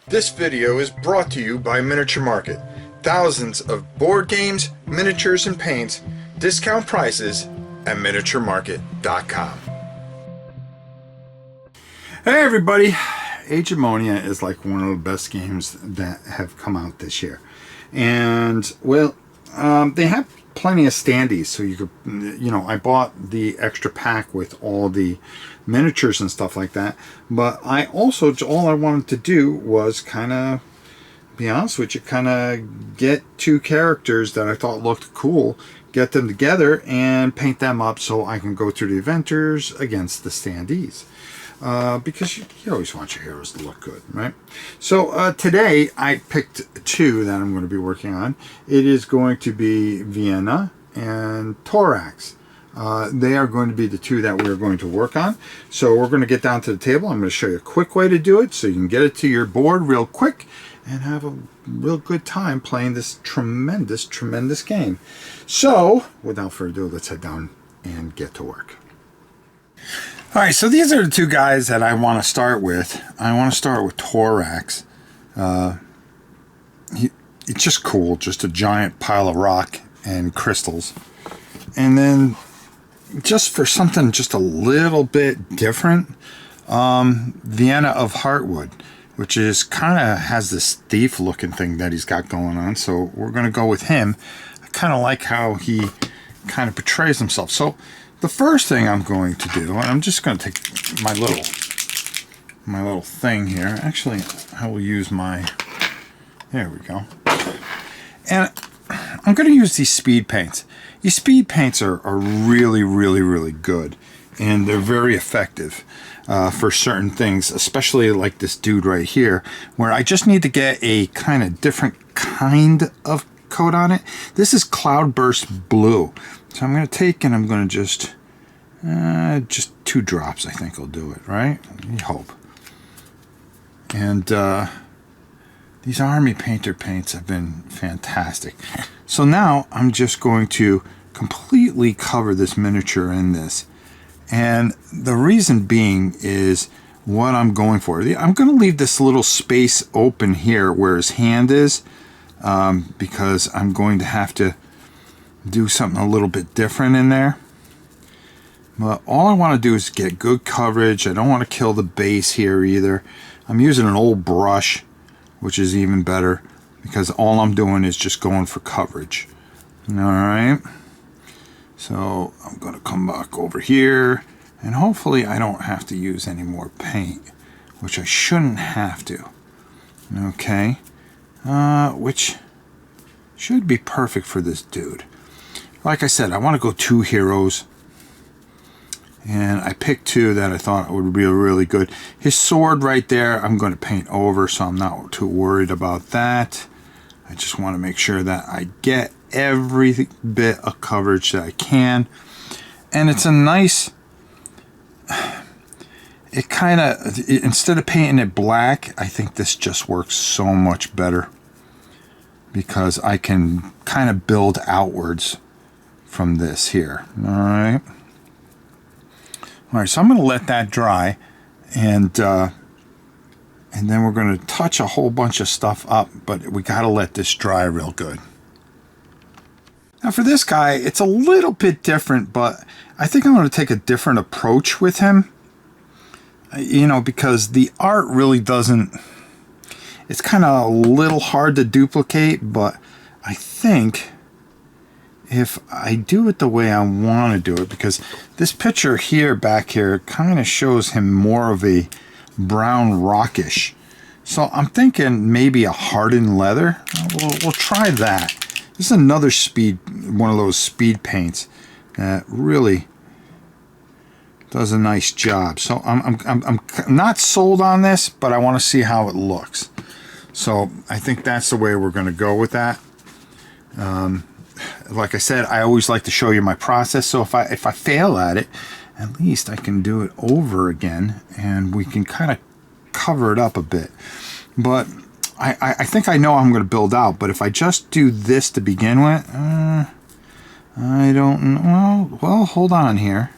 This video is brought to you by Miniature Market. Thousands of board games, miniatures, and paints, discount prices at miniaturemarket.com. Hey everybody, Agemonia is like one of the best games that have come out this year. And, well, they have plenty of standees, so you could, I bought the extra pack with all the miniatures and stuff like that. But I also, all I wanted to do was kind of, be honest with you, kind of get two characters that I thought looked cool, get them together and paint them up so I can go through the adventures against the standees. Because you always want your heroes to look good, right? So today I picked two that I'm going to be working on. It is going to be Venia and Torrax. They are going to be the two that we're going to work on. So we're going to get down to the table. I'm going to show you a quick way to do it so you can get it to your board real quick and have a real good time playing this tremendous, tremendous game. So without further ado, let's head down and get to work. All right, so these are the two guys that I want to start with. I want to start with Torrax. It's just cool, just a giant pile of rock and crystals. And then just for something just a little bit different, Venia of Heartwood, which is kind of has this thief looking thing that he's got going on. So we're going to go with him. I kind of like how he kind of portrays himself. So the first thing I'm going to do, and I'm just going to take my little thing here. Actually, I will use my, there we go. And I'm going to use these speed paints. These speed paints are really, really, really good. And they're very effective for certain things, especially like this dude right here, where I just need to get a kind of different kind of coat on it. This is Cloudburst Blue. So I'm going to take and I'm going to just 2 drops, I think will do it, right? I hope. And these Army Painter paints have been fantastic. So now I'm just going to completely cover this miniature in this. And the reason being is what I'm going for. I'm going to leave this little space open here where his hand is, because I'm going to have to do something a little bit different in there. But all I want to do is get good coverage. I don't want to kill the base here either. I'm using an old brush, which is even better, because all I'm doing is just going for coverage. Alright, so I'm going to come back over here, and hopefully I don't have to use any more paint, which I shouldn't have to. Okay, which should be perfect for this dude. Like I said, I want to go 2 heroes, and I picked 2 that I thought would be really good. His sword right there, I'm going to paint over, so I'm not too worried about that. I just want to make sure that I get every bit of coverage that I can. And it's a nice, it kind of, instead of painting it black, I think this just works so much better, because I can kind of build outwards from this here. All right, so I'm going to let that dry, and then we're going to touch a whole bunch of stuff up, but we got to let this dry real good. Now for this guy, it's a little bit different, but I think I'm going to take a different approach with him, because the art really doesn't, it's kind of a little hard to duplicate, but I think if I do it the way I want to do it, because this picture here, back here, kind of shows him more of a brown rockish. So I'm thinking maybe a hardened leather. We'll try that. This is another one of those speed paints that really does a nice job. So I'm not sold on this, but I want to see how it looks. So I think that's the way we're going to go with that. Like I said, I always like to show you my process, so if I fail at it, at least I can do it over again, and we can kind of cover it up a bit. But I think I know how I'm going to build out, but if I just do this to begin with, I don't know. Well, hold on here.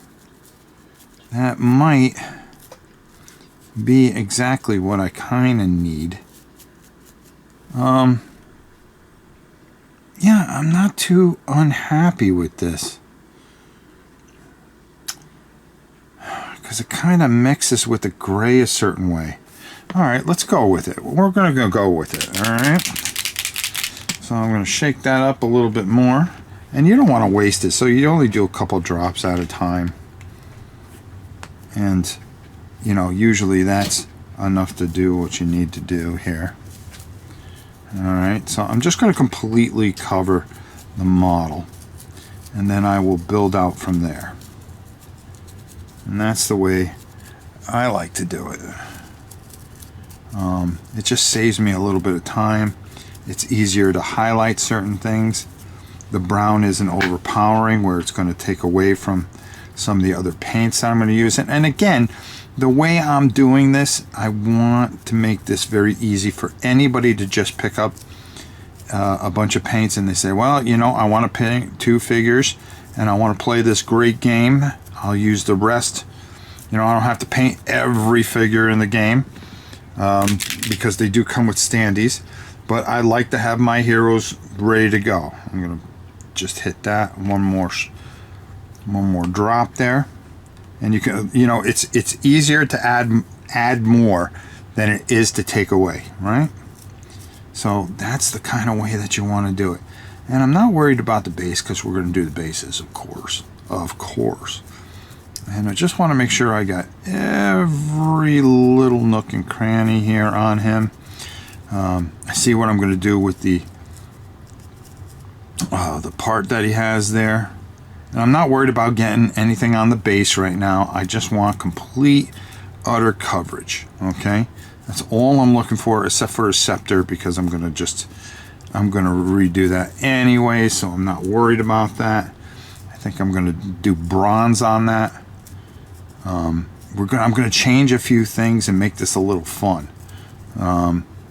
That might be exactly what I kind of need. Yeah, I'm not too unhappy with this. Because it kind of mixes with the gray a certain way. Alright, let's go with it. We're going to go with it, alright? So I'm going to shake that up a little bit more. And you don't want to waste it, so you only do a couple drops at a time. And, you know, usually that's enough to do what you need to do here. Alright, so I'm just going to completely cover the model. And then I will build out from there. And that's the way I like to do it. It just saves me a little bit of time. It's easier to highlight certain things. The brown isn't overpowering where it's going to take away from some of the other paints that I'm going to use. And again, the way I'm doing this, I want to make this very easy for anybody to just pick up a bunch of paints and they say, well, you know, I want to paint 2 figures and I want to play this great game. I'll use the rest. You know, I don't have to paint every figure in the game because they do come with standees. But I like to have my heroes ready to go. I'm going to just hit that one more drop there. And you can, you know, it's easier to add more than it is to take away, right? So that's the kind of way that you want to do it. And I'm not worried about the base because we're going to do the bases, of course. And I just want to make sure I got every little nook and cranny here on him. I see what I'm going to do with the part that he has there. And I'm not worried about getting anything on the base right now. I just want complete, utter coverage. Okay? That's all I'm looking for, except for a scepter, because I'm going to redo that anyway, so I'm not worried about that. I think I'm going to do bronze on that. I'm going to change a few things and make this a little fun.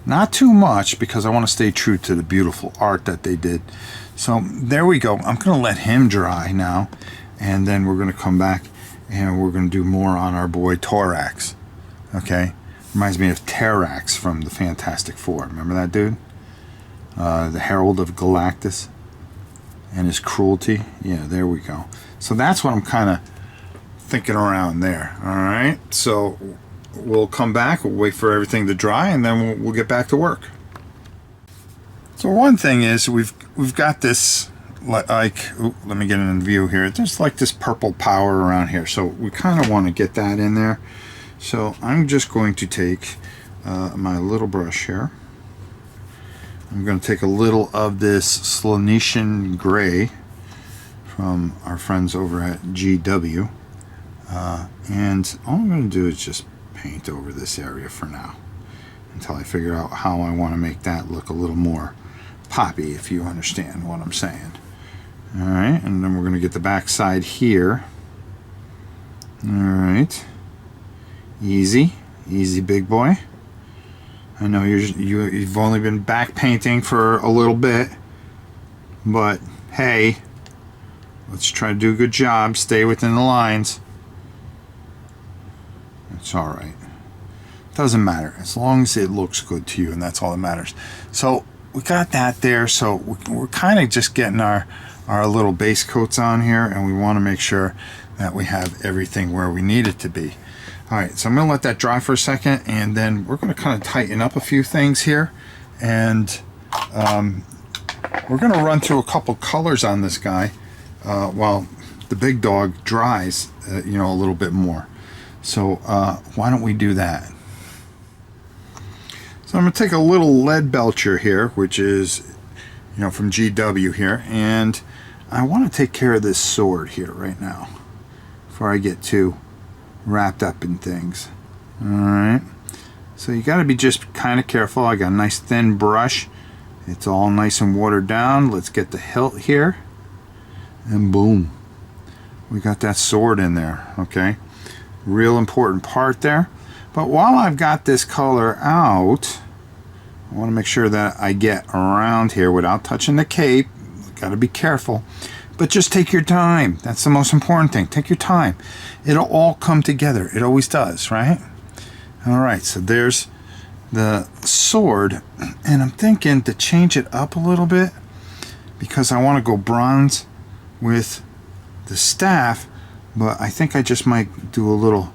Not too much, because I want to stay true to the beautiful art that they did. So there we go. I'm going to let him dry now, and then we're going to come back and we're going to do more on our boy Torrax. Okay? Reminds me of Torrax from the Fantastic Four. Remember that dude? The Herald of Galactus and his cruelty. Yeah, there we go. So that's what I'm kind of thinking around there. All right, so we'll come back, we'll wait for everything to dry, and then we'll get back to work. So one thing is we've got this, like, let me get it in view here. There's like this purple power around here, so we kind of want to get that in there. So I'm just going to take my little brush here. I'm going to take a little of this Slonetian gray from our friends over at GW. And all I'm going to do is just paint over this area for now until I figure out how I want to make that look a little more poppy, if you understand what I'm saying. Alright, and then we're going to get the back side here. Alright. Easy. Easy, big boy. I know you've only been back painting for a little bit, but hey, let's try to do a good job. Stay within the lines. It's alright. Doesn't matter as long as it looks good to you, and that's all that matters. So we got that there, so we're kind of just getting our little base coats on here, and we want to make sure that we have everything where we need it to be. Alright, so I'm going to let that dry for a second, and then we're going to kind of tighten up a few things here, and we're going to run through a couple colors on this guy while the big dog dries, you know, a little bit more. So why don't we do that? So I'm going to take a little lead belcher here, which is, you know, from GW here, and I want to take care of this sword here right now before I get too wrapped up in things. Alright, so you got to be just kind of careful. I got a nice thin brush, it's all nice and watered down. Let's get the hilt here, and boom, we got that sword in there. Okay, real important part there. But while I've got this color out, I want to make sure that I get around here without touching the cape. Got to be careful, but just take your time. That's the most important thing. Take your time. It'll all come together. It always does, right? All right, so there's the sword, and I'm thinking to change it up a little bit because I want to go bronze with the staff, but I think I just might do a little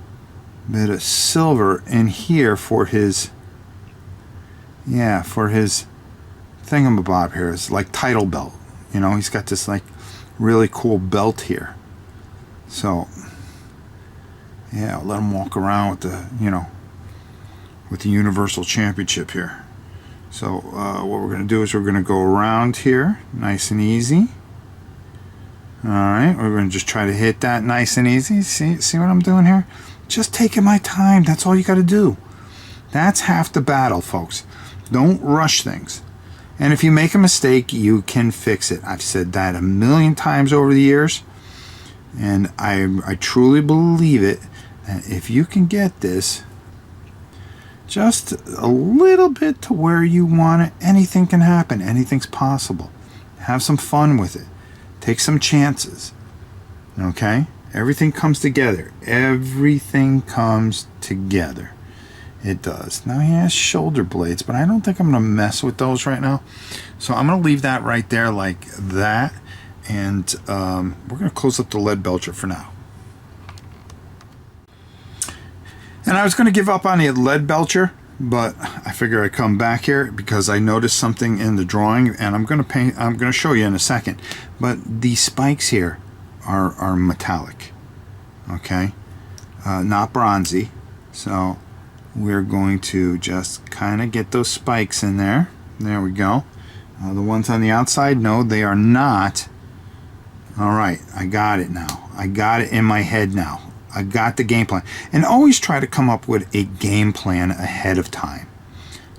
bit of silver in here for his, yeah, for his thingamabob here. It's like title belt, you know, he's got this like really cool belt here. So yeah, I'll let him walk around with the, you know, with the Universal Championship here. So what we're going to do is we're going to go around here nice and easy. Alright, we're going to just try to hit that nice and easy. See what I'm doing here? Just taking my time. That's all you got to do. That's half the battle, folks. Don't rush things. And if you make a mistake, you can fix it. I've said that a million times over the years, and I truly believe it. And if you can get this just a little bit to where you want it, anything can happen. Anything's possible. Have some fun with it. Take some chances. Okay? Everything comes together. Everything comes together. It does. Now he has shoulder blades, but I don't think I'm going to mess with those right now. So I'm going to leave that right there like that. And we're going to close up the lead belcher for now. And I was going to give up on the lead belcher, but I figure I'd come back here because I noticed something in the drawing, and I'm going to show you in a second. But these spikes here are metallic, okay, not bronzy. So we're going to just kind of get those spikes in there. There we go. The ones on the outside, no, they are not. All right, I got it now. I got it in my head now. I got the game plan. And always try to come up with a game plan ahead of time.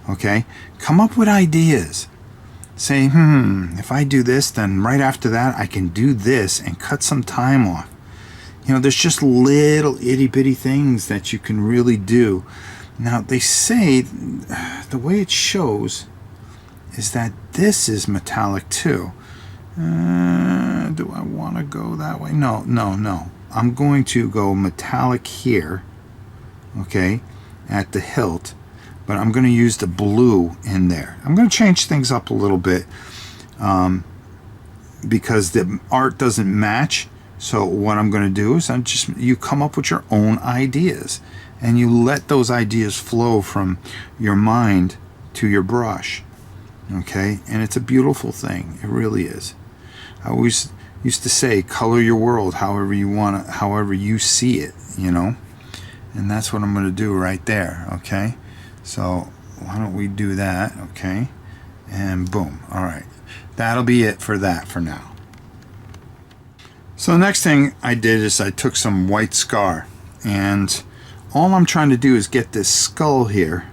Okay? Come up with ideas. Say, if I do this, then right after that I can do this and cut some time off. You know, there's just little itty-bitty things that you can really do. Now, they say the way it shows is that this is metallic too. Do I want to go that way? No. I'm going to go metallic here, okay, at the hilt, but I'm going to use the blue in there. I'm going to change things up a little bit because the art doesn't match. So what I'm going to do is you come up with your own ideas, and you let those ideas flow from your mind to your brush, okay? And it's a beautiful thing. It really is. I always used to say, color your world however you want it, however you see it, you know. And that's what I'm going to do right there, okay? So why don't we do that, okay? And boom. All right. That'll be it for that for now. So the next thing I did is I took some white scar, and all I'm trying to do is get this skull here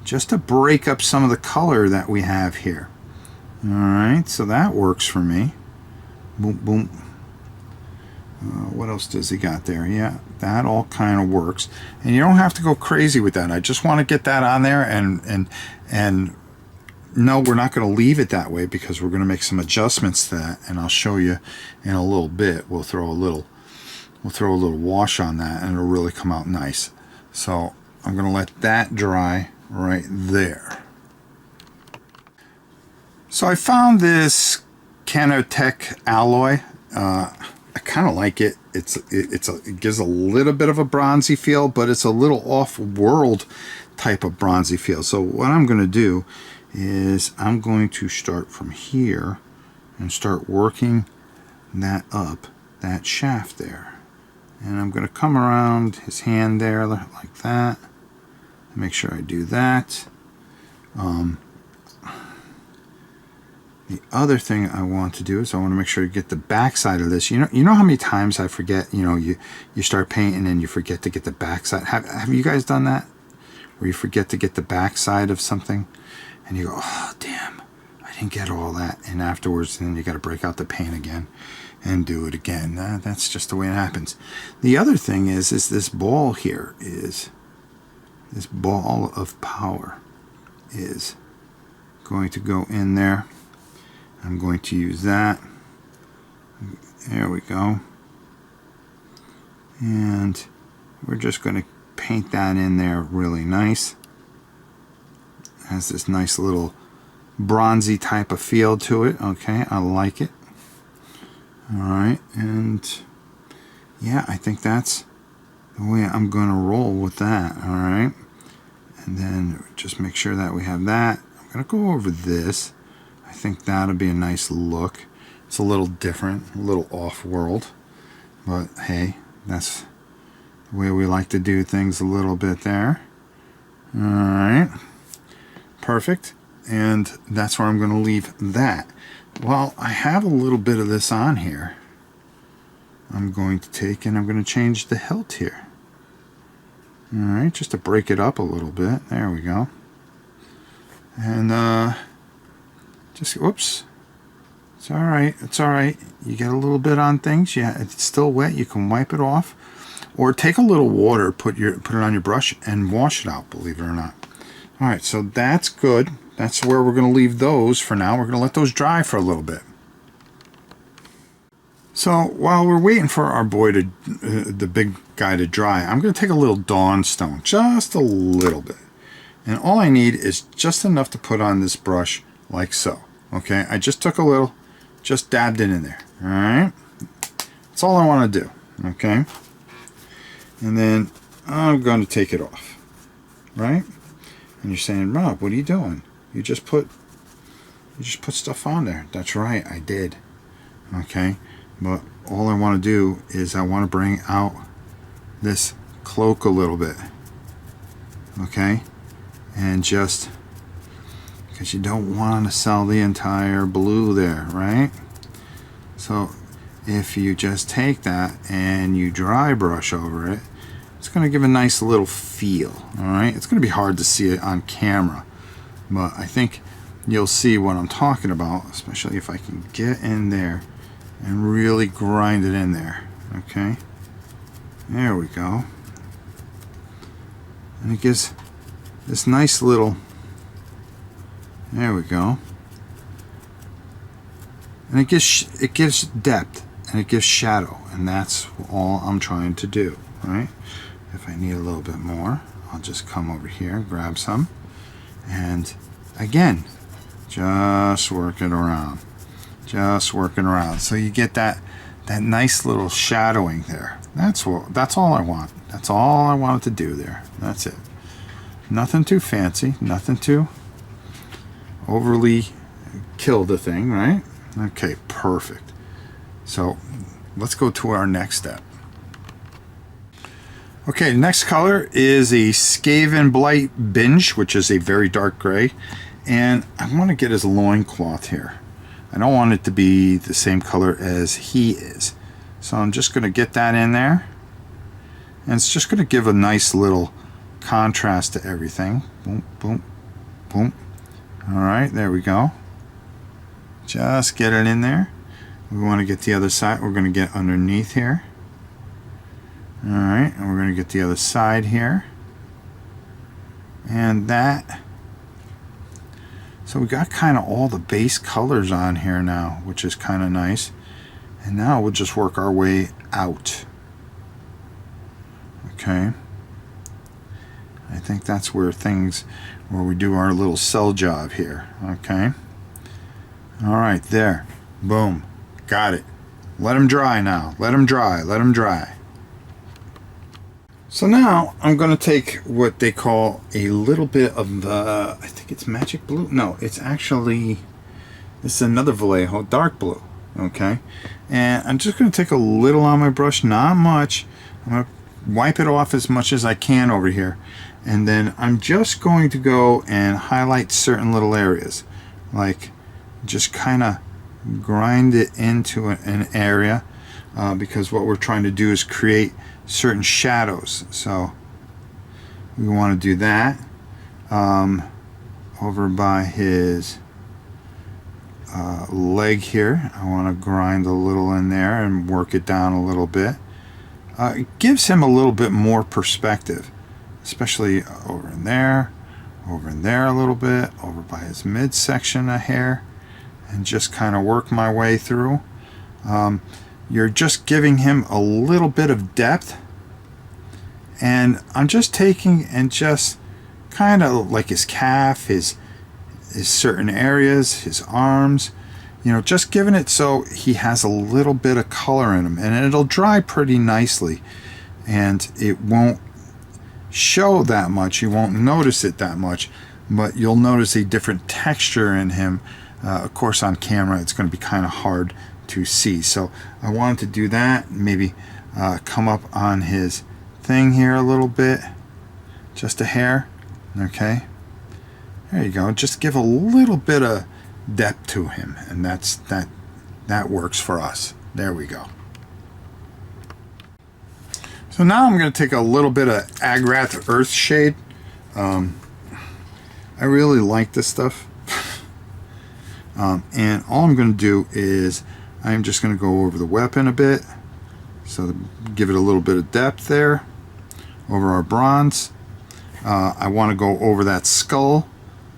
just to break up some of the color that we have here. All right, so that works for me. Boom, boom. What else does he got there? Yeah, that all kind of works. And you don't have to go crazy with that. I just want to get that on there, and no, we're not going to leave it that way because we're going to make some adjustments to that, and I'll show you in a little bit. We'll throw a little wash on that, and it'll really come out nice. So I'm going to let that dry right there. So I found this Canotech alloy. I kind of like it. It gives a little bit of a bronzy feel, but it's a little off-world type of bronzy feel. So what I'm going to do is I'm going to start from here and start working that up, that shaft there. And I'm going to come around his hand there like that. Make sure I do that. The other thing I want to do is I want to make sure you get the back side of this. You know how many times I forget, you start painting and you forget to get the back side. Have you guys done that? Where you forget to get the back side of something and you go, oh damn, I didn't get all that. And afterwards then you got to break out the paint again and do it again. That's just the way it happens. The other thing is this ball here is, this ball of power is going to go in there. I'm going to use that. There we go. And we're just going to paint that in there really nice. Has this nice little bronzy type of feel to it. Okay, I like it. Alright, and yeah, I think that's the way I'm going to roll with that. Alright, and then just make sure that we have that. I'm going to go over this. I think that'll be a nice look. It's a little different, a little off-world, but hey, that's the way we like to do things a little bit there. Alright, perfect. And that's where I'm going to leave that. Well, I have a little bit of this on here. I'm going to take and I'm going to change the hilt here. Alright, just to break it up a little bit. There we go. And just, whoops. It's alright, it's alright. You get a little bit on things. Yeah, it's still wet. You can wipe it off. Or take a little water, put it on your brush and wash it out, believe it or not. Alright, so that's good. That's where we're going to leave those for now. We're going to let those dry for a little bit. So while we're waiting for our boy to, the big guy to dry, I'm going to take a little Dawn Stone, just a little bit. And all I need is just enough to put on this brush like so. Okay, I just took a little, just dabbed it in there. Alright, that's all I want to do. Okay, and then I'm going to take it off. Right? And you're saying, Rob, what are you doing? You just put stuff on there. That's right, I did. Okay, but all I want to do is I want to bring out this cloak a little bit. Okay, and just because you don't want to sell the entire blue there, right? So if you just take that and you dry brush over it, it's going to give a nice little feel. All right, it's going to be hard to see it on camera, but I think you'll see what I'm talking about, especially if I can get in there and really grind it in there. Okay, there we go. And it gives this nice little, there we go. And it gives depth and it gives shadow, and that's all I'm trying to do, right? If I need a little bit more, I'll just come over here and grab some, and again, just work it around, just working around, so you get that nice little shadowing there. That's all I want. That's all I wanted to do there. That's it. Nothing too fancy, nothing too overly kill the thing, right? Okay, perfect. So let's go to our next step. Okay, the next color is a Skaven Blight Binge, which is a very dark gray, and I want to get his loincloth here. I don't want it to be the same color as he is, so I'm just going to get that in there, and it's just going to give a nice little contrast to everything. Boom, boom, boom. All right, there we go. Just get it in there. We want to get the other side. We're going to get underneath here. All right, and we're going to get the other side here. And that. So we got kind of all the base colors on here now, which is kind of nice. And now we'll just work our way out. Okay. I think that's where we do our little cell job here. Okay. All right, there. Boom. Got it. Let them dry now. Let them dry. Let them dry. So now I'm going to take what they call a little bit of the, I think it's magic blue. No, it's actually, this is another Vallejo dark blue. Okay. And I'm just going to take a little on my brush, not much. I'm going to wipe it off as much as I can over here. And then I'm just going to go and highlight certain little areas. Like just kind of grind it into an area because what we're trying to do is create certain shadows. So we want to do that over by his leg here. I want to grind a little in there and work it down a little bit. It gives him a little bit more perspective, especially over in there a little bit, over by his midsection of hair, and just kind of work my way through. You're just giving him a little bit of depth, and I'm just taking and just kind of like his calf, his certain areas, his arms, you know, just giving it so he has a little bit of color in him, and it'll dry pretty nicely, and it won't show that much. You won't notice it that much, but you'll notice a different texture in him. Of course, on camera, it's going to be kind of hard to see. So I wanted to do that, maybe come up on his thing here a little bit, just a hair. Okay, there you go. Just give a little bit of depth to him, and that works for us. There we go. So now I'm going to take a little bit of Agrath Earthshade. I really like this stuff. And all I'm going to do is I'm just going to go over the weapon a bit, so give it a little bit of depth there over our bronze. I want to go over that skull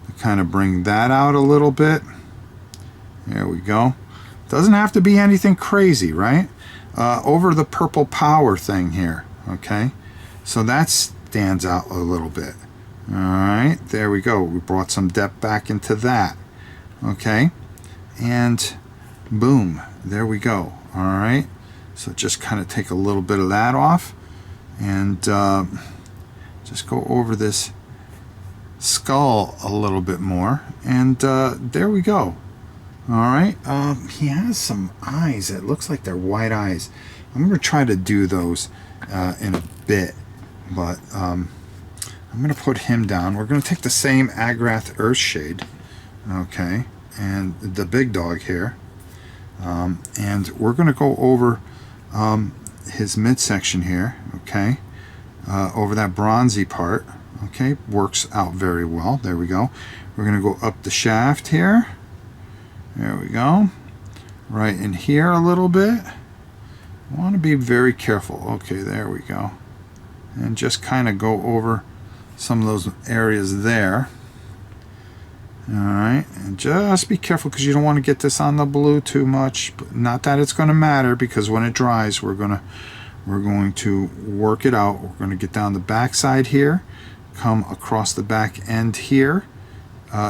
to kind of bring that out a little bit. There we go. Doesn't have to be anything crazy, right? Over the purple power thing here. Okay, so that stands out a little bit. All right, there we go. We brought some depth back into that. Okay, and boom, there we go. All right, so just kind of take a little bit of that off, and just go over this skull a little bit more, and there we go. All right, he has some eyes. It looks like they're white eyes. I'm going to try to do those in a bit, but I'm going to put him down. We're going to take the same Agrath Earthshade, okay, and the big dog here, and we're going to go over his midsection here, okay, over that bronzy part, okay, works out very well. There we go. We're going to go up the shaft here. There we go. Right in here a little bit. I want to be very careful. Okay, there we go. And just kind of go over some of those areas there. Alright, and just be careful because you don't want to get this on the blue too much. But not that it's going to matter, because when it dries we're going to work it out. We're going to get down the back side here, come across the back end here,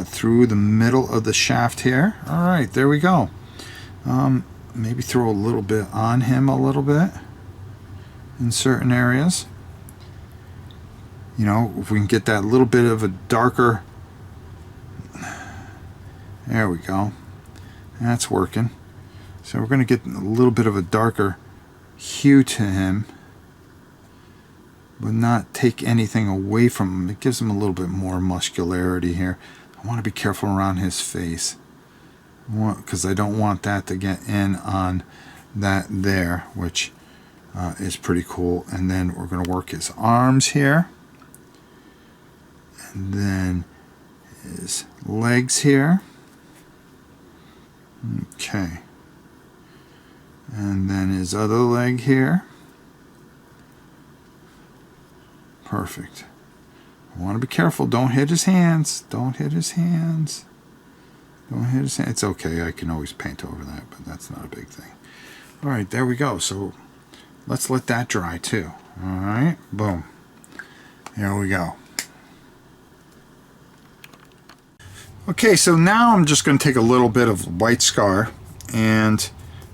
through the middle of the shaft here. Alright, there we go. Maybe throw a little bit on him a little bit in certain areas. You know, if we can get that little bit of a darker, there we go. That's working. So we're going to get a little bit of a darker hue to him, but not take anything away from him. It gives him a little bit more muscularity here. I want to be careful around his face, because I don't want that to get in on that there, which is pretty cool. And then we're going to work his arms here, and then his legs here. Okay, and then his other leg here. Perfect. I want to be careful. Don't hit his hands. Don't hit his hands. Don't hit his hands. It's okay. I can always paint over that, but that's not a big thing. All right, there we go. So let's let that dry too. All right, boom. Here we go. Okay, so now I'm just going to take a little bit of white scar, and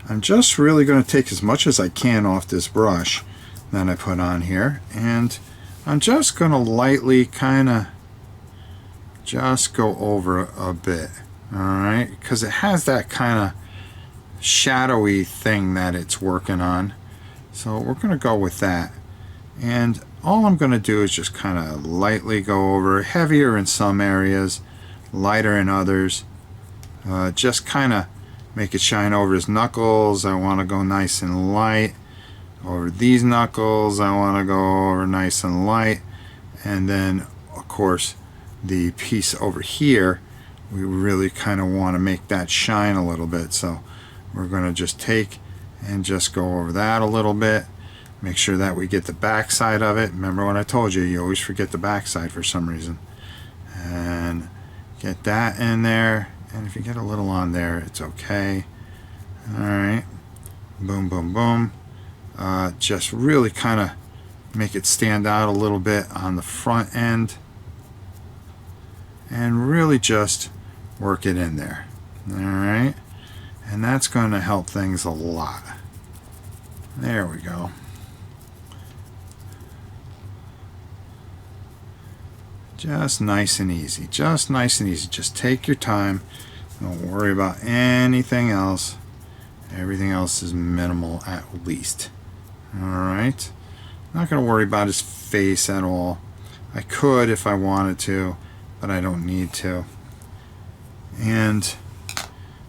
I'm just really going to take as much as I can off this brush that I put on here, and I'm just going to lightly kind of just go over a bit, alright, because it has that kind of shadowy thing that it's working on. So we're going to go with that, and all I'm going to do is just kind of lightly go over, heavier in some areas, lighter in others. Just kind of make it shine over his knuckles. I want to go nice and light. Over these knuckles I want to go over nice and light. And then of course the piece over here, we really kind of want to make that shine a little bit. So we're going to just take and just go over that a little bit. Make sure that we get the back side of it. Remember what I told you, you always forget the back side for some reason. And get that in there, and if you get a little on there, it's okay. Alright, boom, boom, boom. Just really kind of make it stand out a little bit on the front end. and really just work it in there. All right, and that's going to help things a lot. There we go. Just nice and easy. Just nice and easy. Just take your time. Don't worry about anything else. Everything else is minimal at least. Alright. Not going to worry about his face at all. I could if I wanted to, but I don't need to. And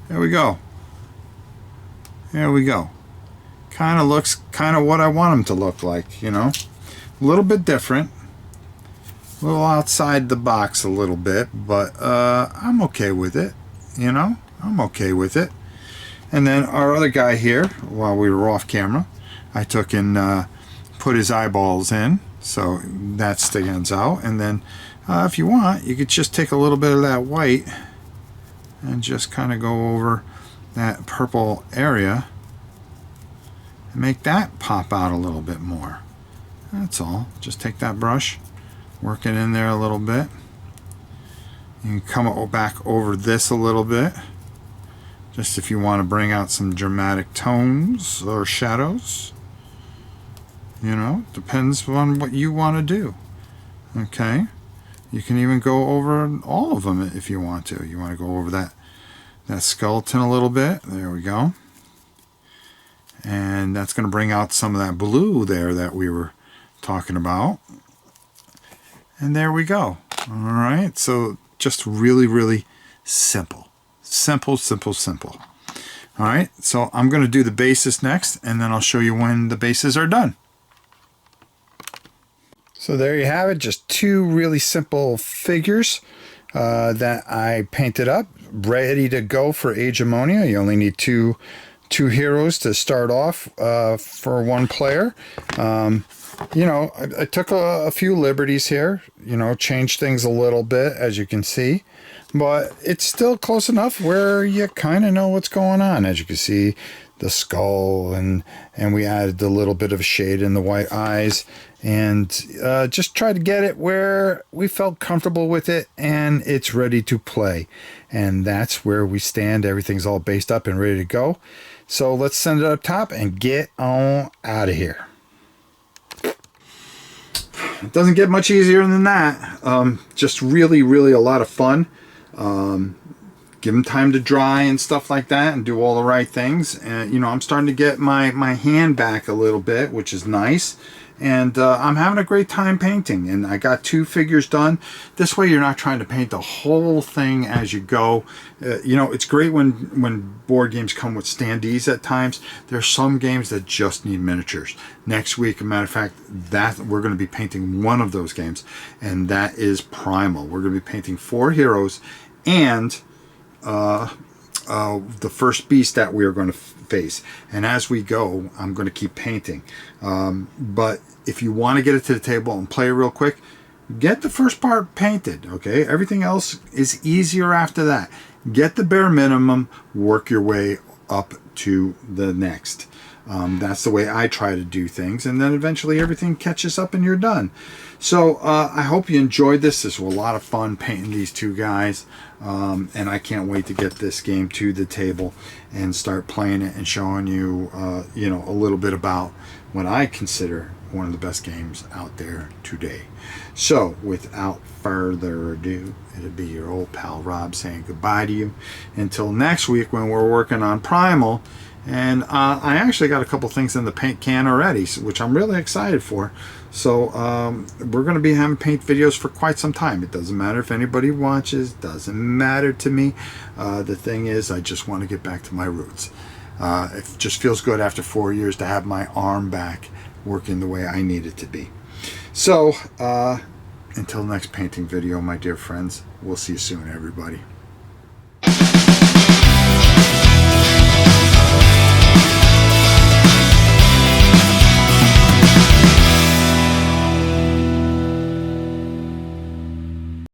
there we go. There we go. Kind of looks kind of what I want him to look like, you know. A little bit different. A little outside the box a little bit, but I'm okay with it, you know. I'm okay with it. And then our other guy here, while we were off camera, I took and put his eyeballs in, so that stands out. And then if you want, you could just take a little bit of that white and just kind of go over that purple area and make that pop out a little bit more. That's all. Just take that brush, work it in there a little bit. You can come back over this a little bit, just if you want to bring out some dramatic tones or shadows. You know, depends on what you want to do. Okay, you can even go over all of them if you want to. You want to go over that skeleton a little bit. There we go. And that's going to bring out some of that blue there that we were talking about. And there we go. All right, so just really, really simple. Simple, simple, simple. All right, so I'm going to do the bases next, and then I'll show you when the bases are done. So there you have it, just two really simple figures that I painted up, ready to go for Agemonia. You only need two heroes to start off for one player. You know, I took a few liberties here, you know, changed things a little bit, as you can see, but it's still close enough where you kind of know what's going on. As you can see, the skull, and we added a little bit of shade in the white eyes, and just try to get it where we felt comfortable with it and it's ready to play. And that's where we stand. Everything's all based up and ready to go. So let's send it up top and get on out of here. It doesn't get much easier than that. Just really, really a lot of fun. Give them time to dry and stuff like that, and do all the right things. And you know, I'm starting to get my hand back a little bit, which is nice. And I'm having a great time painting, and I got two figures done. This way you're not trying to paint the whole thing as you go. You know, it's great when board games come with standees at times. There's some games that just need miniatures. Next week, as a matter of fact, that we're going to be painting one of those games, and that is Primal. We're going to be painting 4 heroes and the first beast that we are going to face. And as we go, I'm going to keep painting. But if you want to get it to the table and play real quick, get the first part painted, okay? Everything else is easier after that. Get the bare minimum, work your way up to the next. That's the way I try to do things, and then eventually everything catches up and you're done. So I hope you enjoyed this. This was a lot of fun painting these two guys, and I can't wait to get this game to the table and start playing it and showing you, you know, a little bit about what I consider one of the best games out there today. So without further ado, it'll be your old pal Rob saying goodbye to you until next week when we're working on Primal. And I actually got a couple things in the paint can already, which I'm really excited for. So we're going to be having paint videos for quite some time. It doesn't matter if anybody watches, doesn't matter to me. The thing is, I just want to get back to my roots. It just feels good after 4 years to have my arm back working the way I need it to be. So until next painting video, my dear friends, we'll see you soon, everybody.